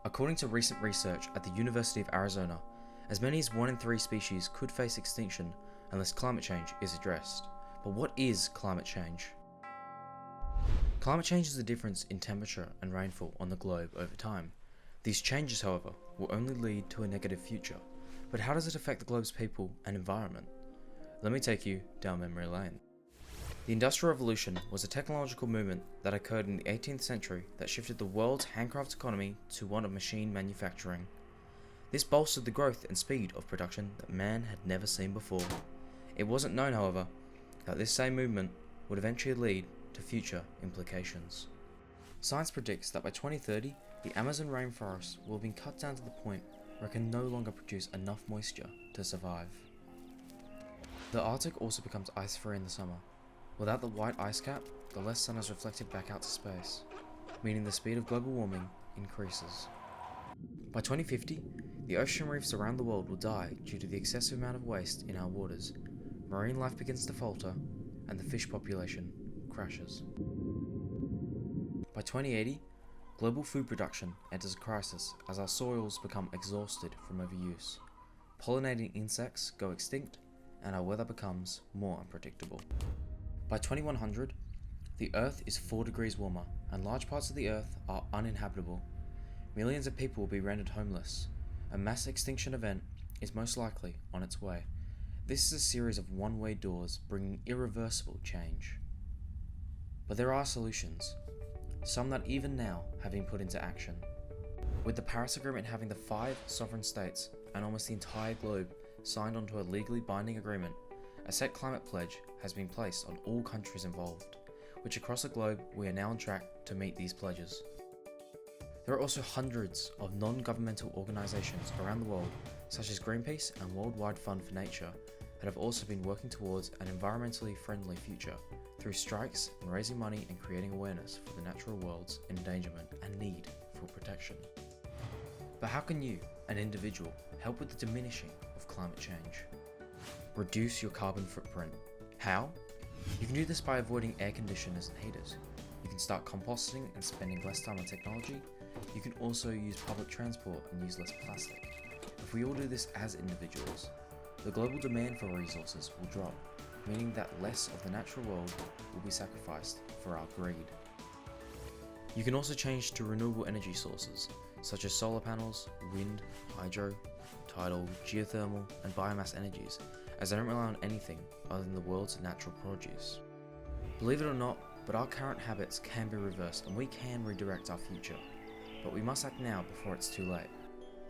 According to recent research at the University of Arizona, as many as 1 in 3 species could face extinction unless climate change is addressed. But what is climate change? Climate change is the difference in temperature and rainfall on the globe over time. These changes, however, will only lead to a negative future. But how does it affect the globe's people and environment? Let me take you down memory lane. The Industrial Revolution was a technological movement that occurred in the 18th century that shifted the world's handcraft economy to one of machine manufacturing. This bolstered the growth and speed of production that man had never seen before. It wasn't known, however, that this same movement would eventually lead to future implications. Science predicts that by 2030, the Amazon rainforest will have been cut down to the point where it can no longer produce enough moisture to survive. The Arctic also becomes ice-free in the summer. Without the white ice cap, the less sun is reflected back out to space, meaning the speed of global warming increases. By 2050, the ocean reefs around the world will die due to the excessive amount of waste in our waters. Marine life begins to falter, and the fish population crashes. By 2080, global food production enters a crisis as our soils become exhausted from overuse. Pollinating insects go extinct, and our weather becomes more unpredictable. By 2100, the Earth is 4 degrees warmer, and large parts of the Earth are uninhabitable. Millions of people will be rendered homeless. A mass extinction event is most likely on its way. This is a series of one-way doors bringing irreversible change. But there are solutions, some that even now have been put into action. With the Paris Agreement having the 5 sovereign states and almost the entire globe signed onto a legally binding agreement, a set climate pledge has been placed on all countries involved, which across the globe we are now on track to meet these pledges. There are also hundreds of non-governmental organisations around the world, such as Greenpeace and Worldwide Fund for Nature, that have also been working towards an environmentally friendly future through strikes and raising money and creating awareness for the natural world's endangerment and need for protection. But how can you, an individual, help with the diminishing of climate change? Reduce your carbon footprint. How? You can do this by avoiding air conditioners and heaters. You can start composting and spending less time on technology. You can also use public transport and use less plastic. If we all do this as individuals, the global demand for resources will drop, meaning that less of the natural world will be sacrificed for our greed. You can also change to renewable energy sources, such as solar panels, wind, hydro, tidal, geothermal, and biomass energies, as they don't rely on anything other than the world's natural produce. Believe it or not, but our current habits can be reversed and we can redirect our future. But we must act now before it's too late.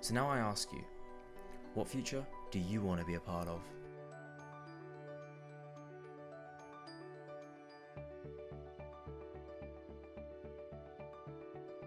So now I ask you, what future do you want to be a part of?